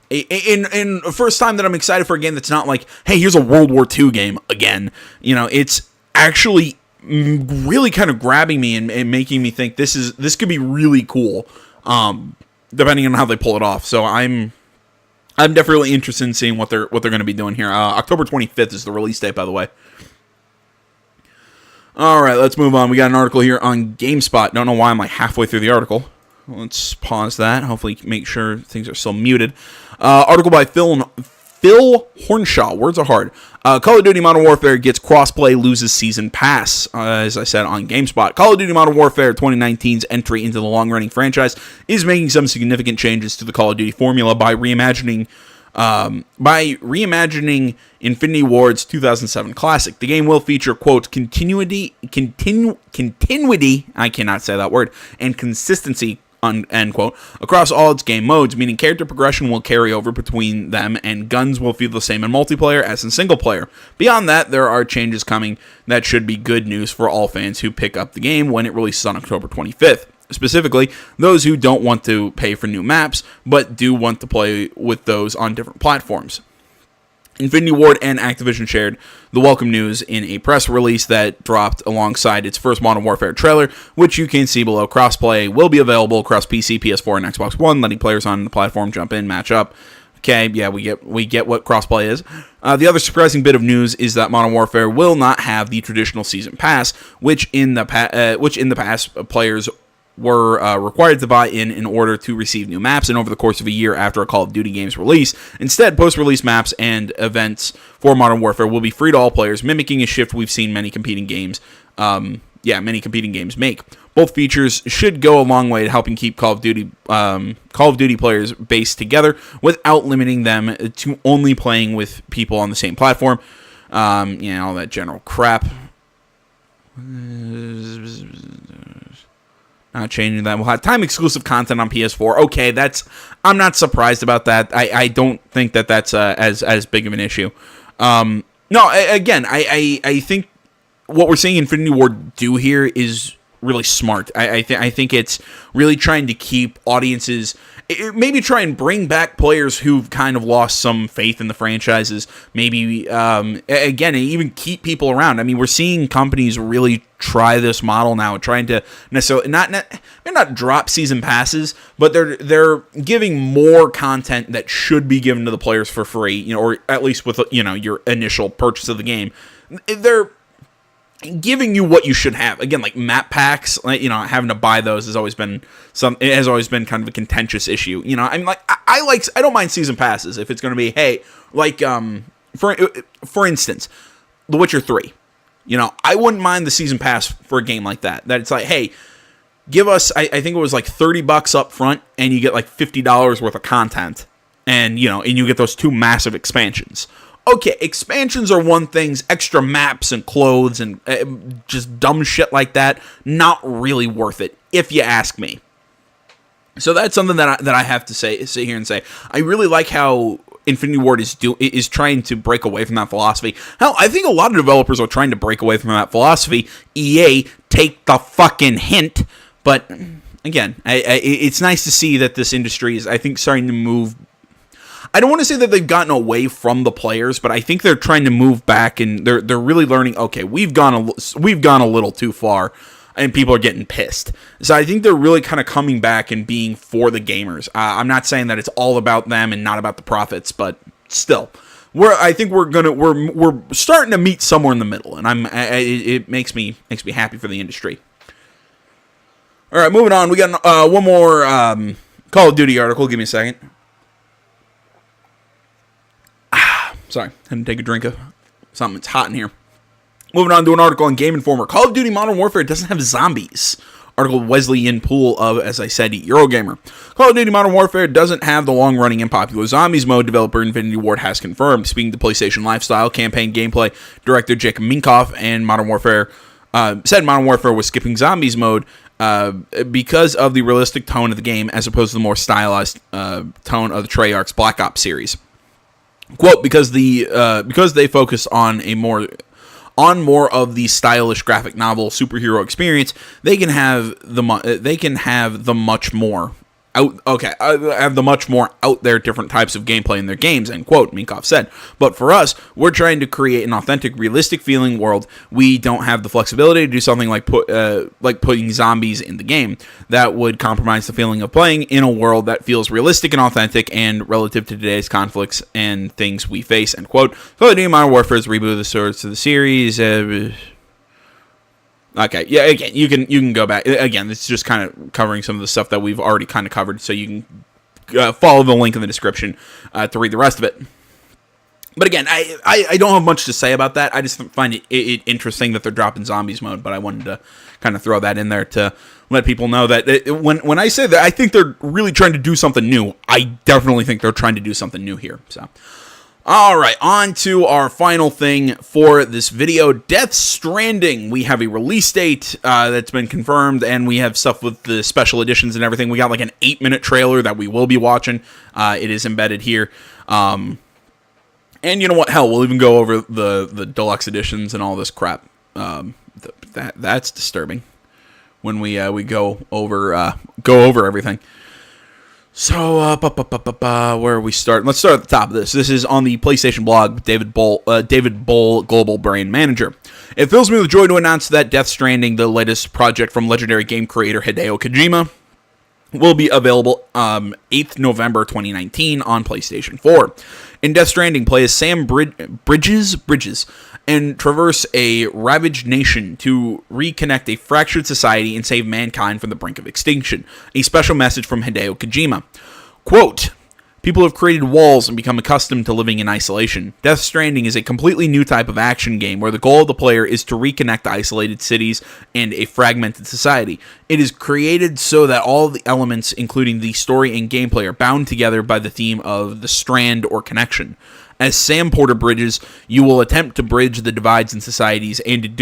In the first time that I'm excited for a game that's not like, hey, here's a World War II game again. It's actually really kind of grabbing me and making me think this could be really cool, depending on how they pull it off. So I'm definitely interested in seeing what they're going to be doing here. October 25th is the release date, by the way. All right, let's move on. We got an article here on GameSpot. Don't know why I'm like halfway through the article. Let's pause that. Hopefully make sure things are still muted. Article by Phil Hornshaw. Words are hard. Call of Duty Modern Warfare gets crossplay, loses season pass. As I said on GameSpot, Call of Duty Modern Warfare 2019's entry into the long-running franchise is making some significant changes to the Call of Duty formula by reimagining By reimagining Infinity Ward's 2007 classic, the game will feature, quote, continuity, I cannot say that word, and consistency, end quote, across all its game modes, meaning character progression will carry over between them, and guns will feel the same in multiplayer as in single player. Beyond that, there are changes coming that should be good news for all fans who pick up the game when it releases on October 25th. Specifically, those who don't want to pay for new maps, but do want to play with those on different platforms. Infinity Ward and Activision shared the welcome news in a press release that dropped alongside its first Modern Warfare trailer, which you can see below. Crossplay will be available across PC, PS4, and Xbox One, letting players on the platform jump in, match up. Okay, yeah, we get what crossplay is. The other surprising bit of news is that Modern Warfare will not have the traditional season pass, which in the past players were required to buy in order to receive new maps and over the course of a year after a Call of Duty game's release. Instead, post-release maps and events for Modern Warfare will be free to all players, mimicking a shift we've seen many competing games make. Both features should go a long way to helping keep Call of Duty players based together without limiting them to only playing with people on the same platform. All that general crap. Not changing that. We'll have time exclusive content on PS4. Okay, I'm not surprised about that. I don't think that's as big of an issue. I think what we're seeing Infinity Ward do here is really smart. I think it's really trying to keep audiences, maybe try and bring back players who've kind of lost some faith in the franchises. Maybe again, even keep people around. I mean, we're seeing companies really try this model now, trying to necessarily not drop season passes, but they're giving more content that should be given to the players for free, or at least with your initial purchase of the game. They're giving you what you should have. Again, like map packs, having to buy those has always been kind of a contentious issue. I don't mind season passes if it's going to be, hey, for instance, The Witcher 3. I wouldn't mind the season pass for a game like that. That it's like, hey, give us, I think it was like $30 up front, and you get like $50 worth of content, and you get those 2 massive expansions. Okay, expansions are one thing, extra maps and clothes and just dumb shit like that, not really worth it, if you ask me. So that's something that I have to sit here and say. I really like how Infinity Ward is trying to break away from that philosophy. Hell, I think a lot of developers are trying to break away from that philosophy. EA, take the fucking hint. But again, it's nice to see that this industry is, I think, starting to move. I don't want to say that they've gotten away from the players, but I think they're trying to move back, and they're really learning. Okay, we've gone a little too far, and people are getting pissed. So I think they're really kind of coming back and being for the gamers. I'm not saying that it's all about them and not about the profits, but still, I think we're starting to meet somewhere in the middle, and it makes me happy for the industry. All right, moving on. We got one more Call of Duty article. Give me a second. Sorry, had to take a drink of something. It's hot in here. Moving on to an article on Game Informer. Call of Duty Modern Warfare doesn't have zombies. Article Wesley Yin Poole of, as I said, Eurogamer. Call of Duty Modern Warfare doesn't have the long-running and popular zombies mode, developer Infinity Ward has confirmed. Speaking to PlayStation Lifestyle, campaign gameplay director Jacob Minkoff and Modern Warfare said Modern Warfare was skipping zombies mode because of the realistic tone of the game as opposed to the more stylized tone of the Treyarch's Black Ops series. Quote, because they focus on more of the stylish graphic novel superhero experience, they can have the much more out there different types of gameplay in their games, end quote, Minkoff said. But for us, we're trying to create an authentic, realistic feeling world. We don't have the flexibility to do something like putting zombies in the game. That would compromise the feeling of playing in a world that feels realistic and authentic and relative to today's conflicts and things we face, end quote. Call of Duty Modern Warfare's reboot of the source of the series. Okay, yeah, again, you can go back. Again, it's just kind of covering some of the stuff that we've already kind of covered, so you can follow the link in the description to read the rest of it. But again, I don't have much to say about that. I just find it interesting that they're dropping zombies mode, but I wanted to kind of throw that in there to let people know that when I say that I think they're really trying to do something new, I definitely think they're trying to do something new here. So, all right, on to our final thing for this video, Death Stranding. We have a release date that's been confirmed, and we have stuff with the special editions and everything. We got like an 8-minute trailer that we will be watching. It is embedded here. And you know what? Hell, we'll even go over the deluxe editions and all this crap. That's disturbing when we go over everything. So where are we starting? Let's start at the top of this. This is on the PlayStation blog. David Bull, Global Brand Manager. It fills me with joy to announce that Death Stranding, the latest project from legendary game creator Hideo Kojima, will be available 8th November 2019 on PlayStation 4. In Death Stranding, play as Sam Bridges, and traverse a ravaged nation to reconnect a fractured society and save mankind from the brink of extinction. A special message from Hideo Kojima. Quote, people have created walls and become accustomed to living in isolation. Death Stranding is a completely new type of action game where the goal of the player is to reconnect isolated cities and a fragmented society. It is created so that all the elements, including the story and gameplay, are bound together by the theme of the strand or connection. As Sam Porter Bridges, you will attempt to bridge the divides in societies and in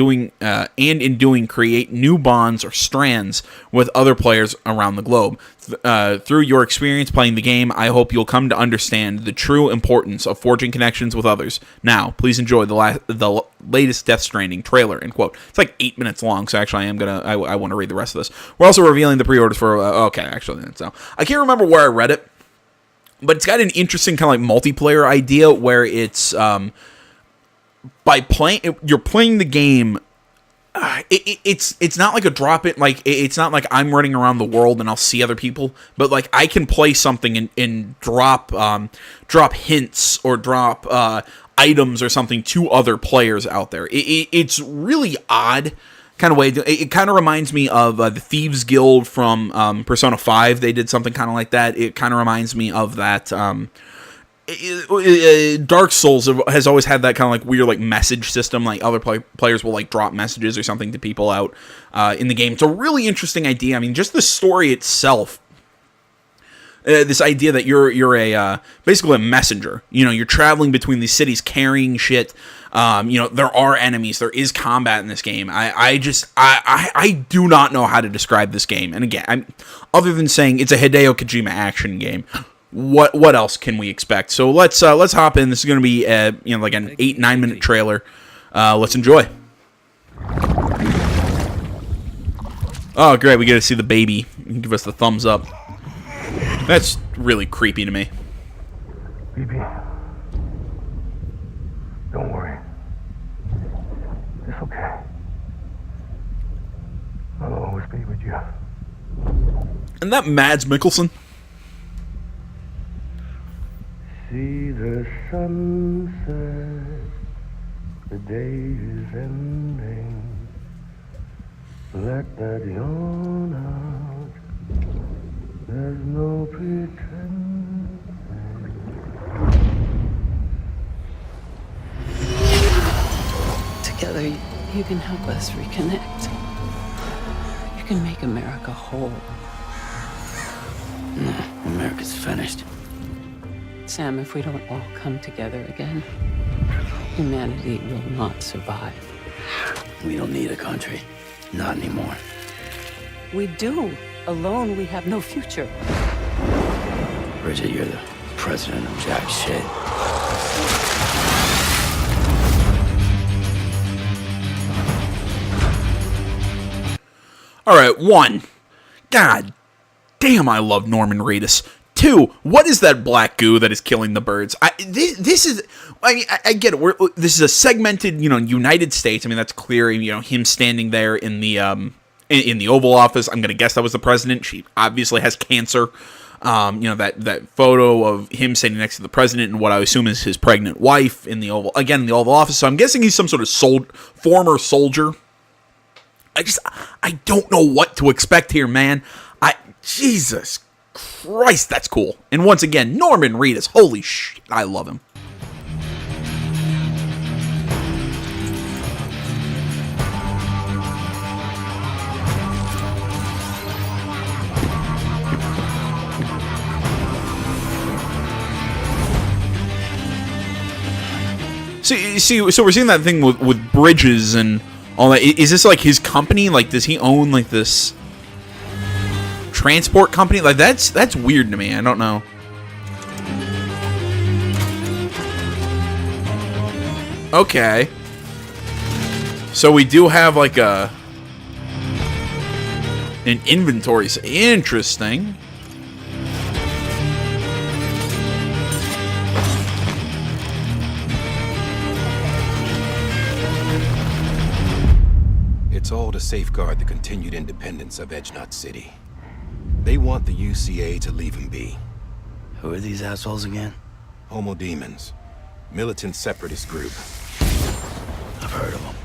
doing create new bonds or strands with other players around the globe. Through your experience playing the game, I hope you'll come to understand the true importance of forging connections with others. Now, please enjoy the latest Death Stranding trailer. End quote. It's like 8 minutes long, so actually I want to read the rest of this. We're also revealing the pre-orders for okay, actually, so I can't remember where I read it. But it's got an interesting kind of like multiplayer idea where it's by playing, you're playing the game. It's not like a drop it, like it's not like I'm running around the world and I'll see other people, but like I can play something and drop hints or drop items or something to other players out there. It's really odd kind of way. It kind of reminds me of the Thieves Guild from Persona 5. They did something kind of like that. It kind of reminds me of that. Dark Souls has always had that kind of like weird like message system. Like other players will like drop messages or something to people out in the game. It's a really interesting idea. I mean, just the story itself. This idea that you're a basically a messenger. You know, you're traveling between these cities carrying shit. You know, there are enemies. There is combat in this game. I do not know how to describe this game. And again, other than saying it's a Hideo Kojima action game, what else can we expect? So let's hop in. This is going to be like an 8-9 minute trailer. Let's enjoy. Oh, great! We get to see the baby. Give us the thumbs up. That's really creepy to me. Baby, don't worry. It's okay. I'll always be with you. Isn't that Mads Mikkelsen? See the sunset, the day is ending. Let that yawn out. There's no pretending. Together, you can help us reconnect. You can make America whole. No, America's finished. Sam, if we don't all come together again, humanity will not survive. We don't need a country. Not anymore. We do. Alone, we have no future. Bridget, you're the president of jack shit. All right, 1. God damn, I love Norman Reedus. 2, what is that black goo that is killing the birds? This is, I mean, I get it. This is a segmented, United States. I mean, that's clear. Him standing there in the Oval Office. I'm gonna guess that was the president. She obviously has cancer. That photo of him sitting next to the president and what I assume is his pregnant wife in the Oval Office. So I'm guessing he's some sort of former soldier. I don't know what to expect here, man. Jesus Christ, that's cool. And once again, Norman Reedus. Holy shit, I love him. So we're seeing that thing with bridges and all that. Is this like his company? Like, does he own like this transport company? Like, that's weird to me. I don't know. Okay. So we do have like an inventory. So interesting. It's all to safeguard the continued independence of Edgenut City. They want the UCA to leave him be. Who are these assholes again? Homo Demons. Militant separatist group. I've heard of them.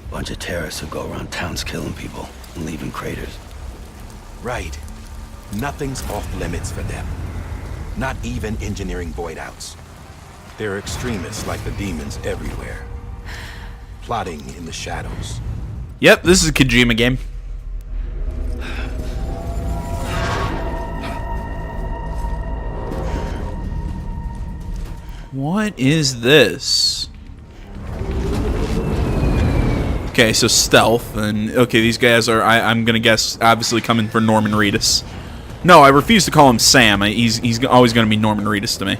Bunch of terrorists who go around towns killing people and leaving craters. Right. Nothing's off limits for them. Not even engineering void outs. There are extremists like the demons everywhere. Plotting in the shadows. Yep, this is a Kojima game. What is this? Okay, so stealth, and okay, these guys are, I'm gonna guess, obviously coming for Norman Reedus. No, I refuse to call him Sam. He's always gonna be Norman Reedus to me.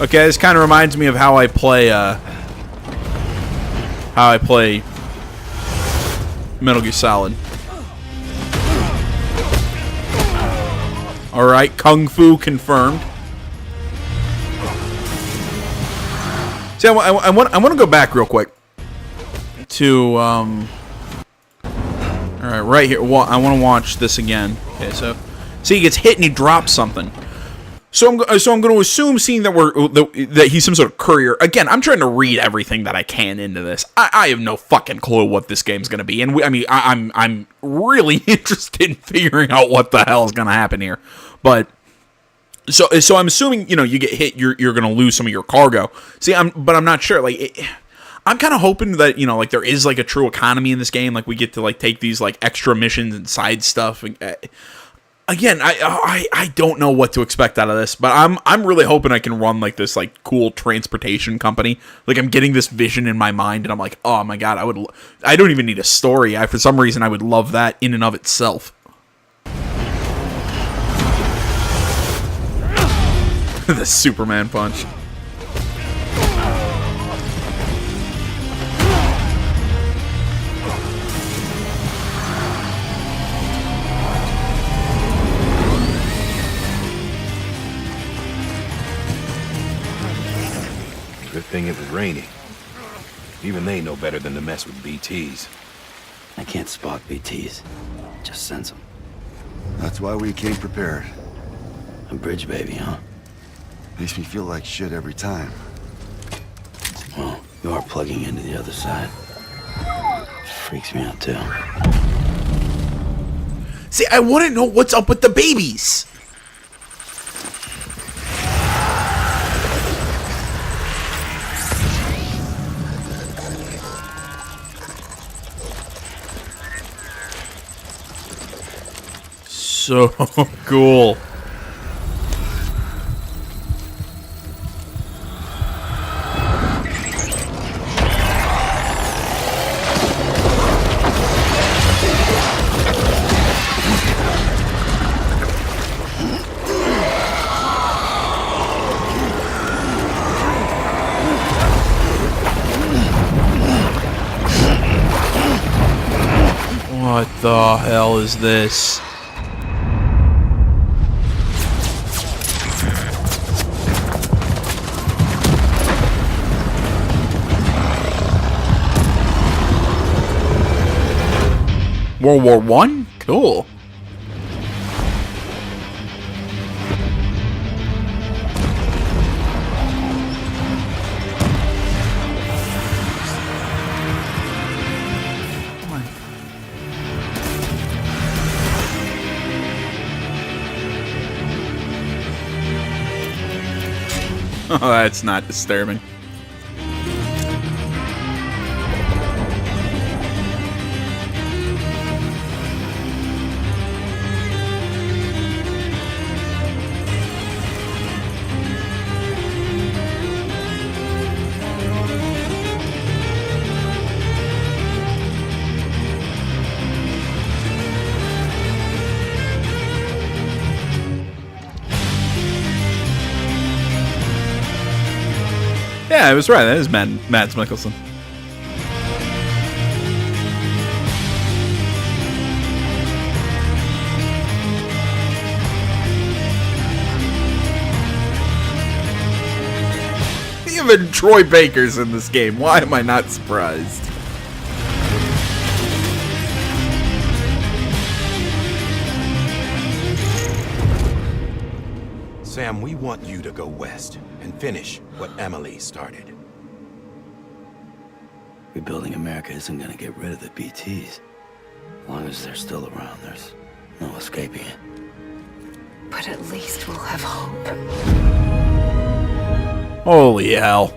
Okay, this kind of reminds me of how I play Metal Gear Solid. All right, Kung Fu confirmed. See, I want to go back real quick to all right here. Well, I want to watch this again. Okay, so see, he gets hit and he drops something. So I'm going to assume, seeing that that he's some sort of courier. Again, I'm trying to read everything that I can into this. I have no fucking clue what this game's going to be, and I'm really interested in figuring out what the hell is going to happen here. But so I'm assuming, you know, you get hit, you're going to lose some of your cargo. See, but I'm not sure. Like, I'm kind of hoping that, you know, like, there is like a true economy in this game. Like, we get to like take these like extra missions and side stuff. Again, I don't know what to expect out of this, but I'm really hoping I can run like this like cool transportation company. Like, I'm getting this vision in my mind, and I'm like, oh my god, I don't even need a story. For some reason I would love that in and of itself. The Superman punch. Good thing it was raining. Even they know better than to mess with BTs. I can't spot BTs. Just sense them. That's why we came prepared. A bridge baby, huh? Makes me feel like shit every time. Well, you are plugging into the other side. Freaks me out, too. See, I want to know what's up with the babies. So cool. What the hell is this? World War I? Cool. Oh, that's not disturbing. Yeah, I was right. That is Mads Mikkelsen. Even Troy Baker's in this game. Why am I not surprised? Sam, we want you to go west and finish what Emily started. Rebuilding America isn't gonna get rid of the BTs. As long as they're still around, there's no escaping it. But at least we'll have hope. Holy hell.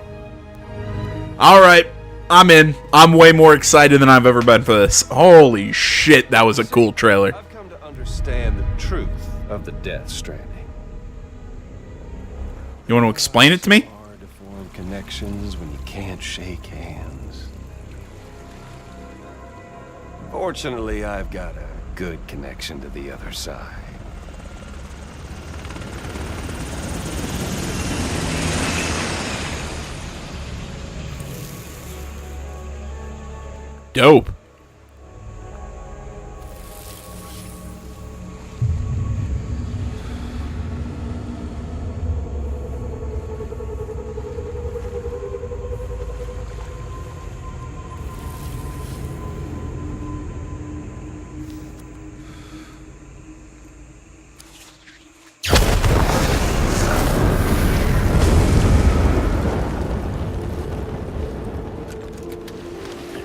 Alright, I'm in. I'm way more excited than I've ever been for this. Holy shit, that was a cool trailer. I've come to understand the truth of the Death Stranding. You want to explain it to me? It's hard to form connections when you can't shake hands. Fortunately, I've got a good connection to the other side. Dope.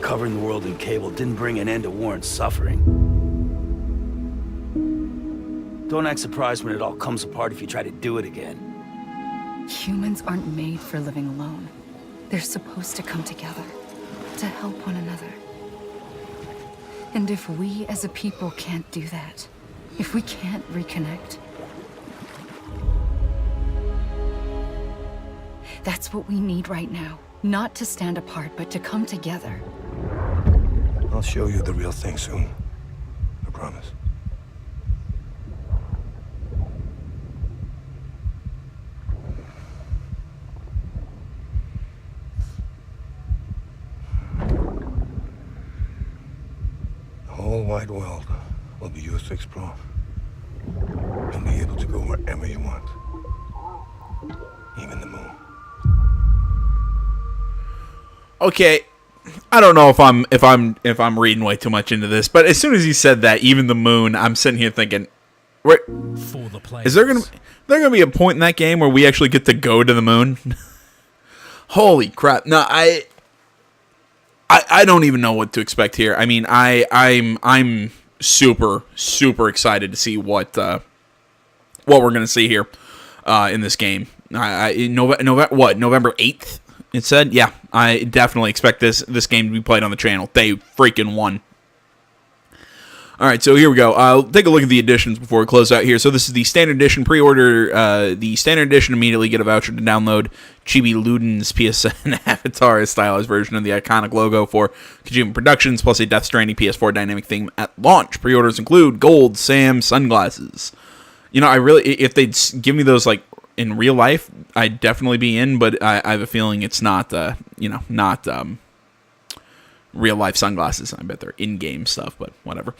Covering the world in cable didn't bring an end to war and suffering. Don't act surprised when it all comes apart if you try to do it again. Humans aren't made for living alone. They're supposed to come together, to help one another. And if we as a people can't do that, if we can't reconnect, that's what we need right now. Not to stand apart, but to come together. I'll show you the real thing soon. I promise. The whole wide world will be yours to explore. You'll be able to go wherever you want. Even the moon. Okay, I don't know if I'm reading way too much into this, but as soon as he said that, even the moon, I'm sitting here thinking, wait, is there gonna be a point in that game where we actually get to go to the moon? Holy crap! No, I don't even know what to expect here. I mean, I'm super excited to see what we're gonna see here in this game. November 8th. It said, yeah, I definitely expect this game to be played on the channel. They freaking won. All right, so here we go. I'll take a look at the editions before we close out here. So this is the Standard Edition pre-order. The Standard Edition immediately get a voucher to download Chibi Luden's PSN Avatar, a stylized version of the iconic logo for Kojima Productions, plus a Death Stranding PS4 dynamic theme at launch. Pre-orders include gold Sam sunglasses. You know, if they'd give me those, like, in real life, I'd definitely be in, but I have a feeling it's not, not real life sunglasses. I bet they're in-game stuff, but whatever.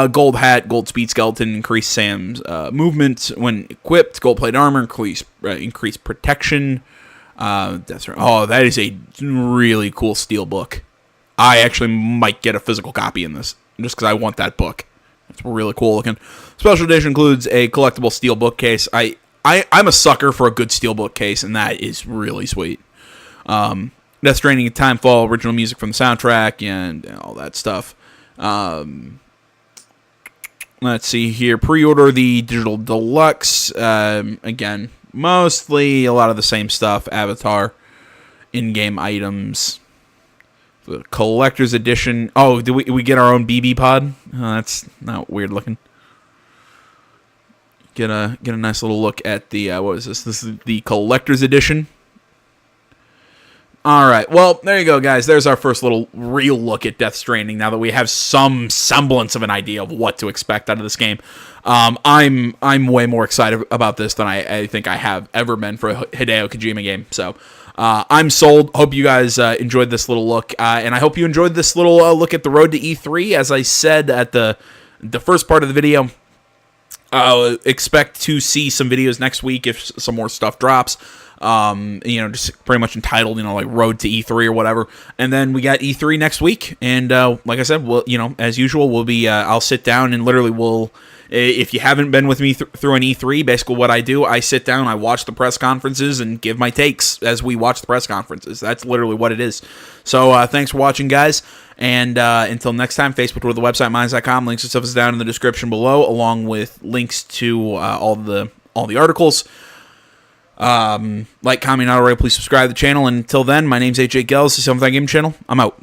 Gold hat, gold speed skeleton, increased Sam's movement when equipped. Gold plate armor, increased protection. That is a really cool steel book. I actually might get a physical copy in this, just because I want that book. It's really cool looking. Special edition includes a collectible steel bookcase. I'm a sucker for a good steelbook case, and that is really sweet. Death Stranding, Timefall, original music from the soundtrack, and all that stuff. Let's see here. Pre-order the Digital Deluxe. Again, mostly a lot of the same stuff. Avatar, in-game items. The Collector's Edition. Oh, do we get our own BB pod? Oh, that's not weird looking. Get a nice little look at the what is this? This is the Collector's Edition. All right, well there you go, guys. There's our first little real look at Death Stranding. Now that we have some semblance of an idea of what to expect out of this game, I'm way more excited about this than I think I have ever been for a Hideo Kojima game. So I'm sold. Hope you guys enjoyed this little look, and I hope you enjoyed this little look at the road to E3. As I said at the first part of the video, expect to see some videos next week if some more stuff drops. Just pretty much entitled, like Road to E3 or whatever. And then we got E3 next week, and like I said, we'll, as usual, we'll be. I'll sit down and literally if you haven't been with me through an E3, basically what I do, I sit down, I watch the press conferences, and give my takes as we watch the press conferences. That's literally what it is. So thanks for watching, guys. And until next time, Facebook, Twitter, the website, minds.com. Links and stuff is down in the description below, along with links to all the articles. Like, comment, not already, please subscribe to the channel. And until then, my name's AJ Gels. This is Something Game Channel. I'm out.